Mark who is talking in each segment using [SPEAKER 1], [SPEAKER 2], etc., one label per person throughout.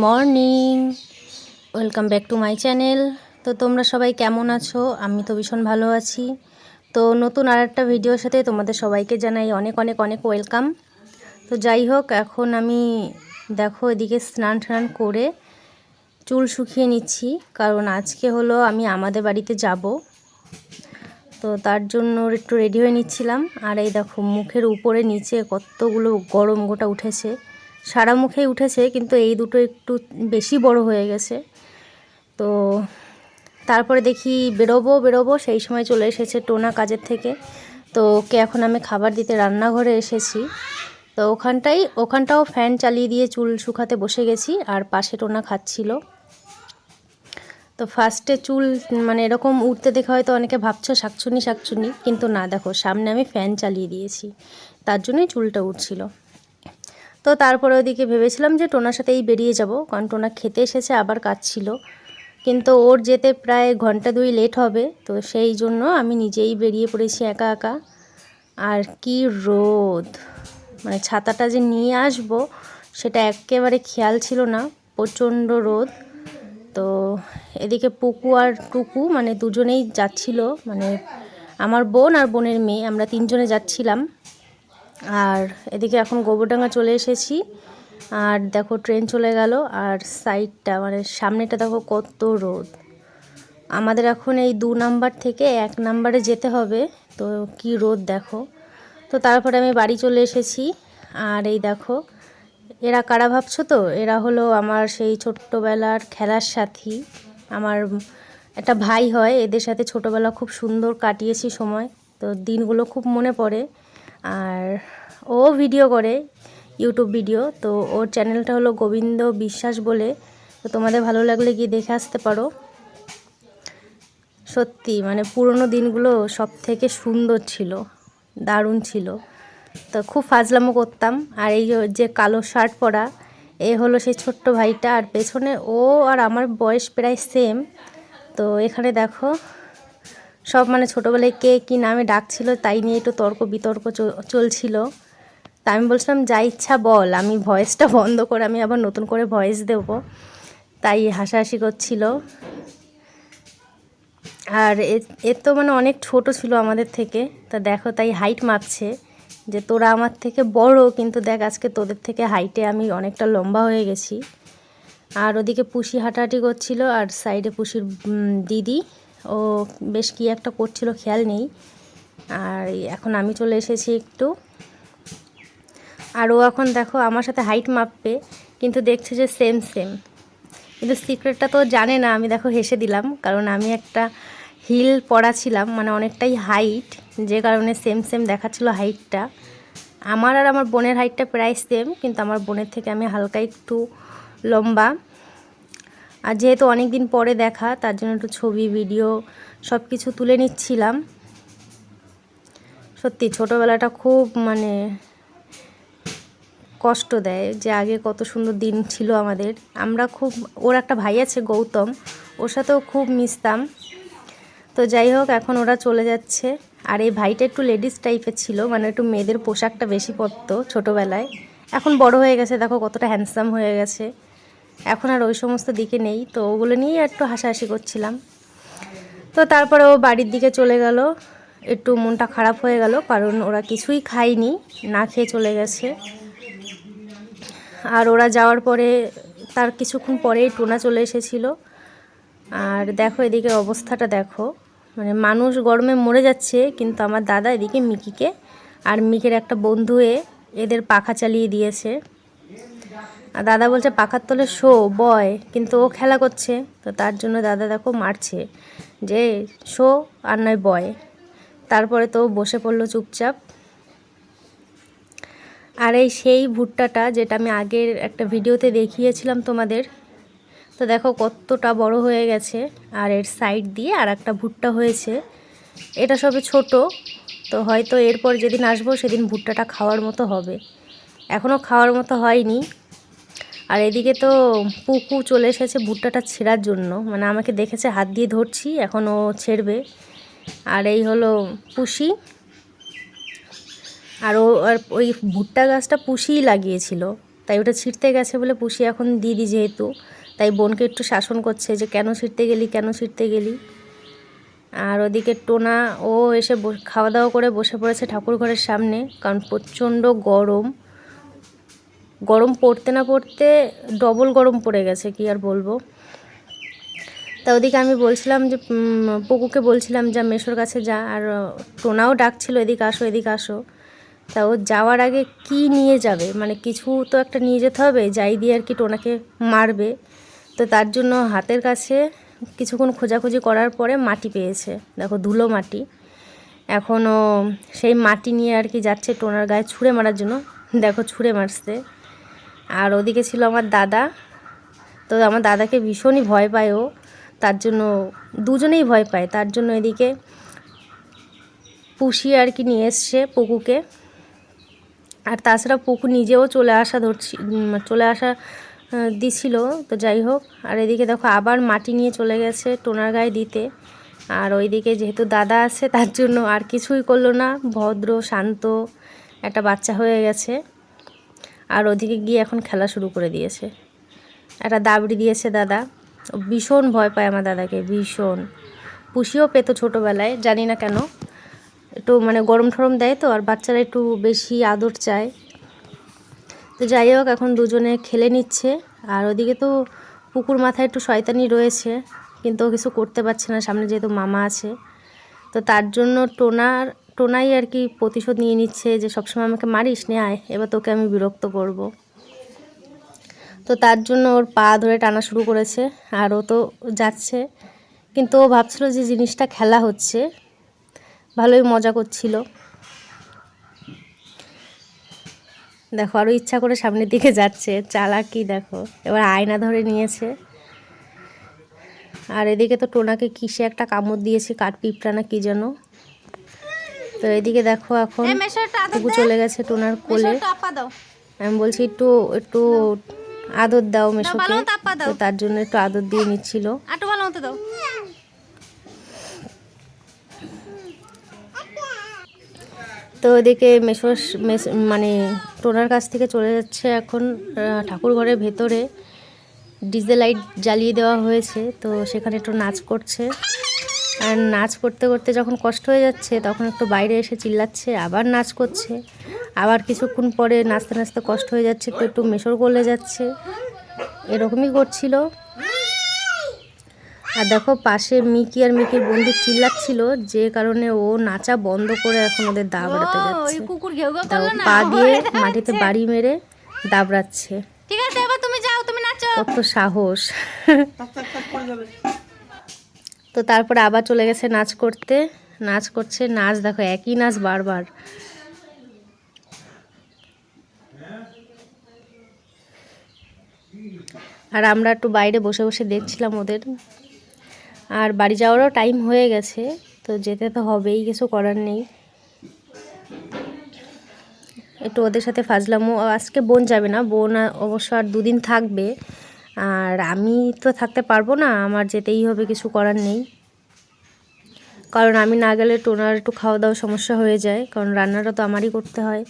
[SPEAKER 1] Morning, welcome back to my channel. তো তোমরা সবাই কেমন আছো? আমি তো ভীষণ ভালো আছি। তো নতুন আর একটা ভিডিওর সাথে তোমাদের সবাইকে জানাই অনেক অনেক অনেক ওয়েলকাম। তো যাই হোক, এখন আমি দেখো এদিকে স্নান টান করে চুল শুকিয়ে নিচ্ছি, কারণ আজকে হলো আমি আমাদের বাড়িতে যাব। তো তার জন্য একটু রেডি হয়ে নিচ্ছিলাম। আর এই দেখো মুখের উপরে নিচে কতগুলো গরম গোটা উঠেছে, সারা মুখেই উঠেছে, কিন্তু এই দুটো একটু বেশি বড় হয়ে গেছে। তো তারপরে দেখি বেরোবো সেই সময় চলে এসেছে টোনা কাজের থেকে। তো ওকে এখন আমি খাবার দিতে রান্নাঘরে এসেছি। তো ওখানটাও ফ্যান চালিয়ে দিয়ে চুল শুকাতে বসে গেছি, আর পাশে টোনা খাচ্ছিল। তো ফার্স্টে চুল মানে এরকম উঠতে দেখে হয়তো অনেকে ভাবছো শাকচুনি, কিন্তু না, দেখো সামনে আমি ফ্যান চালিয়ে দিয়েছি, তার জন্যই চুলটা উঠছিল। তো তারপরে ওদিকে ভেবেছিলাম যে টোনার সাথেই বেরিয়ে যাব, কারণ টোনা খেতে এসেছে আবার কাজ ছিল, কিন্তু ওর যেতে প্রায় ঘন্টা 2 লেট হবে। তো সেই জন্য আমি নিজেই বেরিয়ে পড়েছি একা একা। আর কি রোদ, মানে ছাতাটা যে নিয়ে আসব সেটা একেবারে খেয়াল ছিল না, প্রচণ্ড রোদ। তো এদিকে পুকু আর টুকু মানে দুজনেই যাচ্ছিল, মানে আমার বোন আর বোনের মেয়ে, আমরা 3 জনে যাচ্ছিলাম। আর এদিকে এখন গোবরডাঙ্গা চলে এসেছি। আর দেখো ট্রেন চলে গেল, আর সাইডটা মানে সামনেটা দেখো কত রোদ। আমাদের এখন এই 2 নাম্বার থেকে 1 নাম্বারে যেতে হবে, তো কি রোদ দেখো। তো তারপরে আমি বাড়ি চলে এসেছি। আর এই দেখো, এরা কারা ভাবছো? তো এরা হলো আমার সেই ছোট্টবেলার খেলার সাথী, আমার একটা ভাই হয়। এদের সাথে ছোটোবেলা খুব সুন্দর কাটিয়েছি সময়, তো দিনগুলো খুব মনে পড়ে। আর ও ভিডিও করে, ইউটিউব ভিডিও, তো ওর চ্যানেলটা হলো গোবিন্দ বিশ্বাস বলে। তো তোমাদের ভালো লাগলে গিয়ে দেখে আসতে পারো। সত্যি মানে পুরনো দিনগুলো সব থেকে সুন্দর ছিল, দারুণ ছিল। তো খুব ফাজলামো করতাম। আর এই যে কালো শার্ট পরা, এ হলো সেই ছোট্ট ভাইটা, আর পেছনে ও আর আমার বয়স প্রায় সেম। তো এখানে দেখো সব মানে ছোটোবেলায় কে কী নামে ডাকছিল তাই নিয়ে একটু তর্ক বিতর্ক চলছিল। তা আমি বলছিলাম যা ইচ্ছা বল, আমি ভয়েসটা বন্ধ করে আমি আবার নতুন করে ভয়েস দেব, তাই হাসাহাসি করছিল। আর এ তো মানে অনেক ছোট ছিল আমাদের থেকে। তা দেখো তাই হাইট মাপছে যে তোরা আমার থেকে বড়, কিন্তু দেখ আজকে তোদের থেকে হাইটে আমি অনেকটা লম্বা হয়ে গেছি। আর ওদিকে পুষি হাঁটাহাঁটি করছিল, আর সাইডে পুষির দিদি, ও বেশ কী একটা করছিল খেয়াল নেই। আর এখন আমি চলে এসেছি একটু। আর ও এখন দেখো আমার সাথে হাইট মাপবে, কিন্তু দেখছে যে সেম সেম, কিন্তু সিক্রেটটা তো জানে না। আমি দেখো হেসে দিলাম, কারণ আমি একটা হিল পরা ছিলাম, মানে অনেকটাই হাইট, যে কারণে সেম সেম দেখাচ্ছিল হাইটটা। আমার আর আমার বোনের হাইটটা প্রায় সেম, কিন্তু আমার বোনের থেকে আমি হালকা একটু লম্বা। আর যেহেতু অনেক দিন পরে দেখা, তার জন্য একটু ছবি ভিডিও সব কিছু তুলে নিচ্ছিলাম। সত্যি ছোটোবেলাটা খুব মানে কষ্ট দেয়, যে আগে কত সুন্দর দিন ছিল আমাদের। আমরা খুব, ওর একটা ভাই আছে গৌতম, ওর সাথেও খুব মিশতাম। তো যাই হোক, এখন ওরা চলে যাচ্ছে। আর এই ভাইটা একটু লেডিস টাইপের ছিল, মানে একটু মেয়েদের পোশাকটা বেশি পরতো ছোটোবেলায়। এখন বড় হয়ে গেছে, দেখো কতটা হ্যান্ডসাম হয়ে গেছে, এখন আর ওই সমস্ত দিকে নেই। তো ওগুলো নিয়েই একটু হাসাহাসি করছিলাম। তো তারপরে ও বাড়ির দিকে চলে গেল, একটু মনটা খারাপ হয়ে গেল, কারণ ওরা কিছুই খায়নি, না খেয়ে চলে গেছে। আর ওরা যাওয়ার পরে তার কিছুক্ষণ পরেই টোনা চলে এসেছিল। আর দেখো এদিকে অবস্থাটা দেখো, মানে মানুষ গরমে মরে যাচ্ছে, কিন্তু আমার দাদা এদিকে মিকিকে আর মিকির একটা বন্ধু এদের পাখা চালিয়ে দিয়েছে। আর দাদা বলছে পাখার তলে শো বয়, কিন্তু ও খেলা করছে, তো তার জন্য দাদা দেখো মারছে যে শো আর নয় বয়। তারপরে তো বসে পড়লো চুপচাপ। আর এই সেই ভুট্টাটা যেটা আমি আগের একটা ভিডিওতে দেখিয়েছিলাম তোমাদের, তো দেখো কতটা বড় হয়ে গেছে। আর এর সাইড দিয়ে আর একটা ভুট্টা হয়েছে, এটা সবে ছোট। তো হয়তো এরপর যেদিন আসবো সেদিন ভুট্টাটা খাওয়ার মতো হবে, এখনও খাওয়ার মতো হয়নি। আর এদিকে তো পুকু চলে এসেছে ভুট্টাটা ছেঁড়ার জন্য, মানে আমাকে দেখেছে হাত দিয়ে ধরছি, এখন ও ছেড়বে। আর এই হলো পুষি, আর ওই ভুট্টা গাছটা পুষিই লাগিয়েছিল, তাই ওটা ছিঁড়তে গেছে বলে পুষি এখন দিদি যেহেতু, তাই বোনকে একটু শাসন করছে যে কেন ছিঁড়তে গেলি, কেন ছিঁড়তে গেলি। আর ওদিকে টোনা ও এসে খাওয়া দাওয়া করে বসে পড়েছে ঠাকুর ঘরের সামনে, কারণ প্রচণ্ড গরম। গরম পড়তে না পড়তে ডবল গরম পড়ে গেছে, কি আর বলবো। তা ওদিকে আমি বলছিলাম যে পুকুকে বলছিলাম যা মেশোর কাছে যা, আর টোনাও ডাকছিল এদিকে আসো এদিকে আসো। তা ও যাওয়ার আগে কি নিয়ে যাবে, মানে কিছু তো একটা নিয়ে যেতে হবে যাই দিয়ে আর কি টোনাকে মারবে। তো তার জন্য হাতের কাছে কিছুক্ষণ খোঁজাখুঁজি করার পরে মাটি পেয়েছে, দেখো ধুলো মাটি। এখনও সেই মাটি নিয়ে আর কি যাচ্ছে টোনার গায়ে ছুঁড়ে মারার জন্য, দেখো ছুঁড়ে মারছে। আর ওদিকে ছিল আমার দাদা, তো আমার দাদাকে ভীষণই ভয় পায় ও, তার জন্য দুজনেই ভয় পায়। তার জন্য এদিকে পুষি আর কি নিয়ে এসছে পুকুকে। আর তাছাড়া পুকু নিজেও চলে আসা দিছিল, তো যাই হোক। আর এদিকে দেখো আবার মাটি নিয়ে চলে গেছে টোনার গায়ে দিতে। আর ওইদিকে যেহেতু দাদা আছে তার জন্য আর কিছুই করলো না, ভদ্র শান্ত একটা বাচ্চা হয়ে গেছে। আর ওদিকে গিয়ে এখন খেলা শুরু করে দিয়েছে, একটা দাবড়ি দিয়েছে দাদা। ভীষণ ভয় পায় আমার দাদাকে, ভীষণ। পুষিও পেত ছোটোবেলায়, জানি না কেন, একটু মানে গরম ঠরম দেয় তো, আর বাচ্চারা একটু বেশি আদর চায়। তো যাই হোক এখন দুজনে খেলে নিচ্ছে। আর ওদিকে তো পুকুর মাথায় একটু শয়তানি রয়েছে, কিন্তু ও কিছু করতে পারছে না সামনে যেহেতু মামা আছে। তো তার জন্য টোনাই আর কি প্রতিশোধ নিয়ে নিচ্ছে যে সবসময় আমাকে মারিস, নে আয় এবার তোকে আমি বিরক্ত করব। তো তার জন্য ওর পা ধরে টানা শুরু করেছে, আর ও তো যাচ্ছে। কিন্তু ও ভাবছিল যে জিনিসটা খেলা হচ্ছে, ভালোই মজা করছিল। দেখো আরও ইচ্ছা করে সামনের দিকে যাচ্ছে, চালাকি দেখো। এবার আয়না ধরে নিয়েছে। আর এদিকে তো টোনাকে কিসে একটা কামড় দিয়েছে, কাঠপিঁপড়া না কি যেন। তো এদিকে দেখো এখন পুকু চলে গেছে টোনার কোলে। আমি বলছি একটু একটু আদর দাও মেশোকে, তো তার জন্য একটু আদর দিয়ে নিচ্ছিল। তো ওদিকে মানে টোনার কাছ থেকে চলে যাচ্ছে এখন ঠাকুর ঘরের ভেতরে। ডিজে লাইট জ্বালিয়ে দেওয়া হয়েছে, তো সেখানে একটু নাচ করছে। আর নাচ করতে করতে যখন কষ্ট হয়ে যাচ্ছে তখন একটু বাইরে এসে চিল্লাচ্ছে, আবার নাচ করছে। আবার কিছুক্ষণ পরে নাচতে নাচতে কষ্ট হয়ে যাচ্ছে, একটু মেশোর কোলে যাচ্ছে, এরকমই করছিল। আর দেখো পাশে মিকি আর মিকির বন্ধু চিল্লাচ্ছিল, যে কারণে ও নাচা বন্ধ করে এখন ওদের দাবড়াতে যাচ্ছে। পা দিয়ে মাটিতে বাড়ি মেরে দাবড়াচ্ছে। ঠিক আছে এবার তুমি যাও, তুমি নাচো। কত সাহস। তো তারপরে আবার চলে গেছে নাচ করতে, নাচ করছে, নাচ দেখো একই নাচ বারবার। আর আমরা একটু বাইরে বসে বসে দেখছিলাম ওদের। আর বাড়ি যাওয়ারও টাইম হয়ে গেছে, তো যেতে তো হবেই, কিছু করার নেই। একটু ওদের সাথে ফাজলামো। আজকে বোন যাবে না, বোন অবশ্য আর দুদিন থাকবে। আর আমি তো থাকতে পারবো না, আমার যেতেই হবে, কিছু করার নেই। কারণ আমি না গেলে টোনার একটু খাওয়া দাওয়া সমস্যা হয়ে যায়, কারণ রান্নাটা তো আমারই করতে হয়।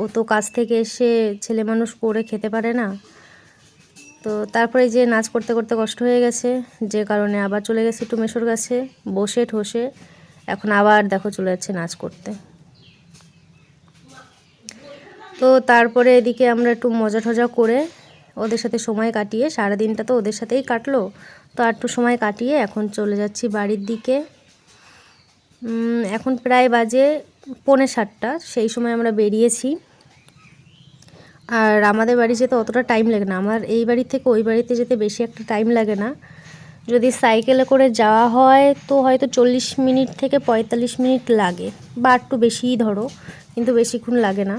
[SPEAKER 1] ও তো কাজ থেকে এসে ছেলে মানুষ করে খেতে পারে না। তো তারপরে যে নাচ করতে করতে কষ্ট হয়ে গেছে, যে কারণে আবার চলে গেছে একটু মেশোর কাছে বসে ঠসে। এখন আবার দেখো চলে যাচ্ছে নাচ করতে। তো তারপরে এদিকে আমরা একটু মজা টজা করে ওদের সাথে সময় কাটিয়ে, সারাদিনটা তো ওদের সাথেই কাটলো, তো আর একটু সময় কাটিয়ে এখন চলে যাচ্ছি বাড়ির দিকে। এখন প্রায় বাজে 6:45, সেই সময় আমরা বেরিয়েছি। আর আমাদের বাড়ি যেতে অতটা টাইম লাগে না, আমার এই বাড়ি থেকে ওই বাড়িতে যেতে বেশি একটা টাইম লাগে না। যদি সাইকেলে করে যাওয়া হয় তো হয়তো 40 মিনিট থেকে 45 মিনিট লাগে, বা একটু বেশিই ধরো, কিন্তু বেশিক্ষণ লাগে না।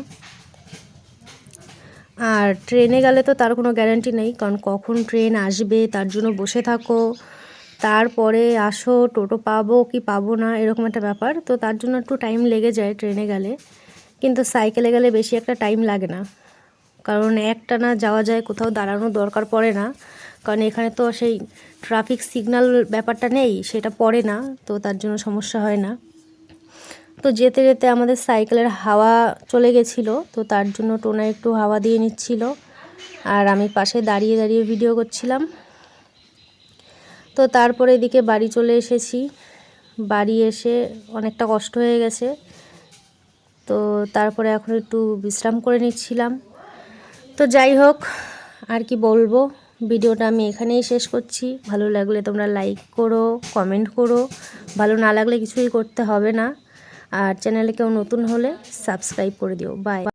[SPEAKER 1] আর ট্রেনে গেলে তো তার কোনো গ্যারান্টি নেই, কারণ কখন ট্রেন আসবে তার জন্য বসে থাকো, তারপরে আসো, টোটো পাবো কি পাবো না এরকম একটা ব্যাপার। তো তার জন্য একটু টাইম লেগে যায় ট্রেনে গেলে, কিন্তু সাইকেলে গেলে বেশি একটা টাইম লাগে না, কারণ একটানা যাওয়া যায়, কোথাও দাঁড়ানোর দরকার পড়ে না। কারণ এখানে তো সেই ট্রাফিক সিগন্যাল ব্যাপারটা নেই, সেটা পড়ে না, তো তার জন্য সমস্যা হয় না। তো যেতে যেতে আমাদের সাইকেলের হাওয়া চলে গেছিলো, তো তার জন্য টোনা একটু হাওয়া দিয়ে নিচ্ছিল। আর আমি পাশে দাঁড়িয়ে দাঁড়িয়ে ভিডিও করছিলাম। তো তারপরে এদিকে বাড়ি চলে এসেছি। বাড়ি এসে অনেকটা কষ্ট হয়ে গেছে, তো তারপরে এখন একটু বিশ্রাম করে নিচ্ছিলাম। তো যাই হোক, আর কি বলবো, ভিডিওটা আমি এখানেই শেষ করছি। ভালো লাগলে তোমরা লাইক করো, কমেন্ট করো, ভালো না লাগলে কিছুই করতে হবে না। আর চ্যানেলে কেউ নতুন হলে সাবস্ক্রাইব করে দিও। বাই।